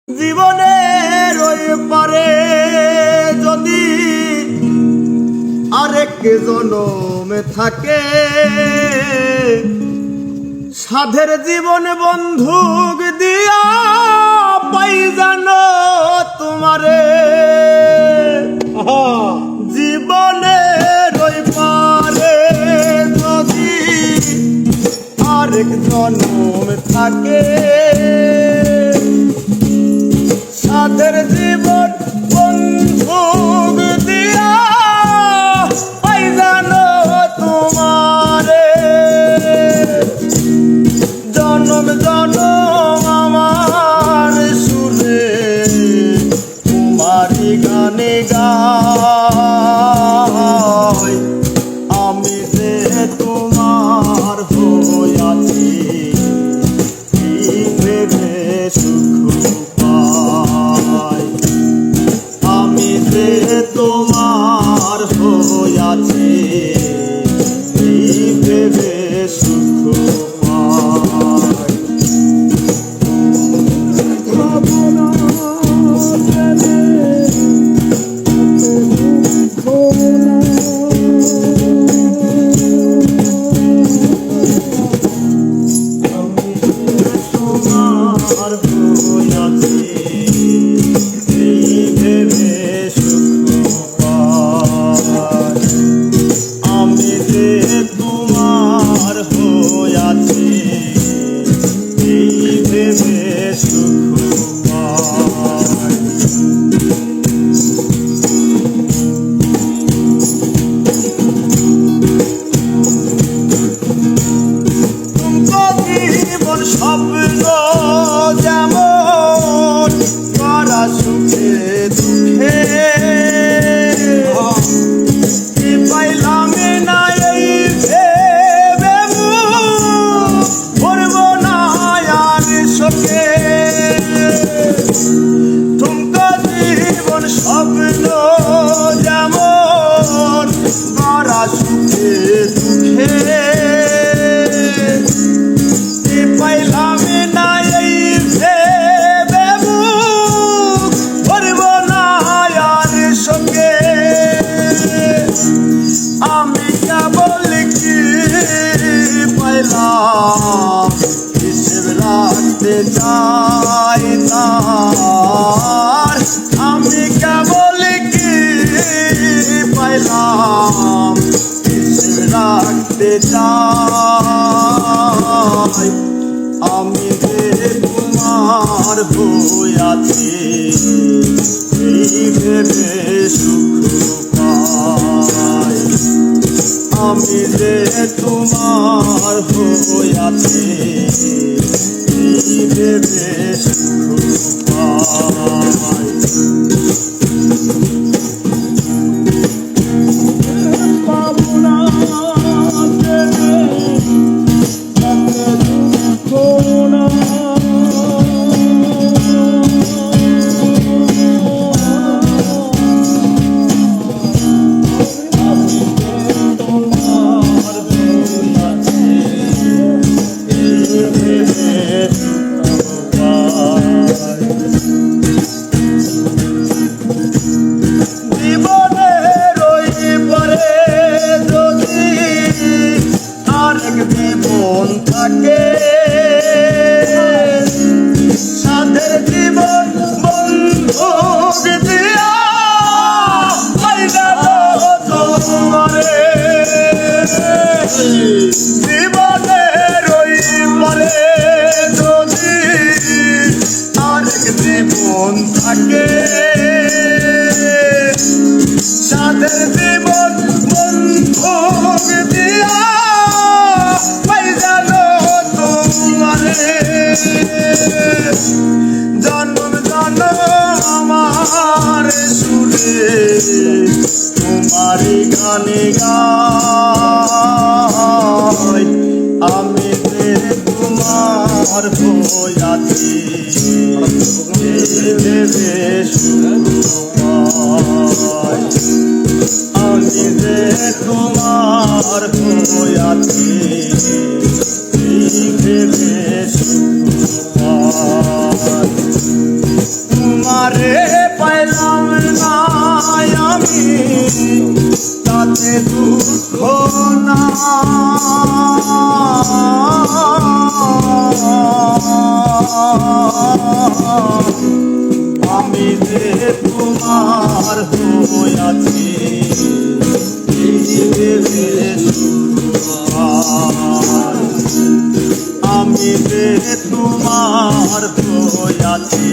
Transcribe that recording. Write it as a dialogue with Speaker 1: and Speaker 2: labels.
Speaker 1: জীবনের ওই পারে যদি আরেক জনমে থাকে, সাধের জীবন বন্ধুক দিয়া পাই জানো তোমারে। জীবনের ওই পারে যদি আরেক জনম থাকে, সাধের জীবন বন্ধুক দিয়া পাই জানো তোমারে। জনম জনম আমার সুরে তোমারি গানে গাই, আমি যে তোমার হইয়াছি ভেবে সুখ পাই। আমি যে তোমার হইয়াছি ভেবে সুখ পাই। স্বপ্ন যেমন করা সুখে দুঃখে পাইলাম না, এই ভেবে ভরব না আর শোকে। তুমকো জীবন স্বপ্ন যেমন করা সুখে দুঃখে পাইলাম না, এই ভেবে ভরব না আর শোকে। আমি কেবল কি পাইলাম হিসেব রাখতে চাই তার। আমি কেবল কি পাইলাম হিসেব রাখতে চাই। আমি যে তোমার হইয়াছি এই ভেবে সুখ পাই। আমি যে তোমার হইয়াছি এই ভেবে সুখ পাই। জীবনের ওই পারে যদি আরেক জীবন থাকে, সাধের জীবন বন্ধুক দিয়া পাই যাবো তোমারে। জীবনের ওই পারে যদি আরেক জীবন থাকে, সাধের জীবন বন্ধুক দিয়া পাই জানো তোমারে। জন্ম জন্ম আমার সুরে তোমারি গানে গাই, আমি যে তোমার হইয়াছি ভেবে সুখ পাই। আমি যে তোমার হইয়াছি ভেবে সুখ পাই। যারে পাইলাম না আমি তাতে দুঃখ না আমি যে তোমার হইয়াছি আমি যে তোমার হইয়াছি